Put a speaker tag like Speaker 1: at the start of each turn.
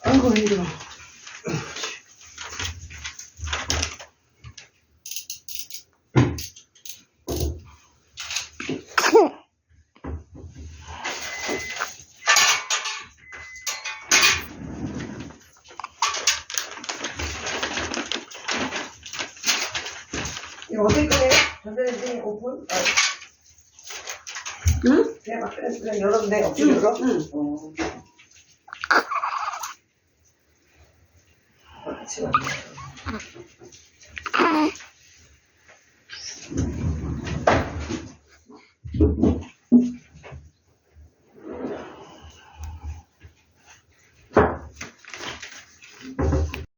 Speaker 1: 아이고, 힘들어.
Speaker 2: 이거 어떻게 끄래요? 전자레인지 오픈?
Speaker 1: 응?
Speaker 2: 그냥 열어도 돼? 없이 열어?
Speaker 1: 응.
Speaker 2: 같이 왔네.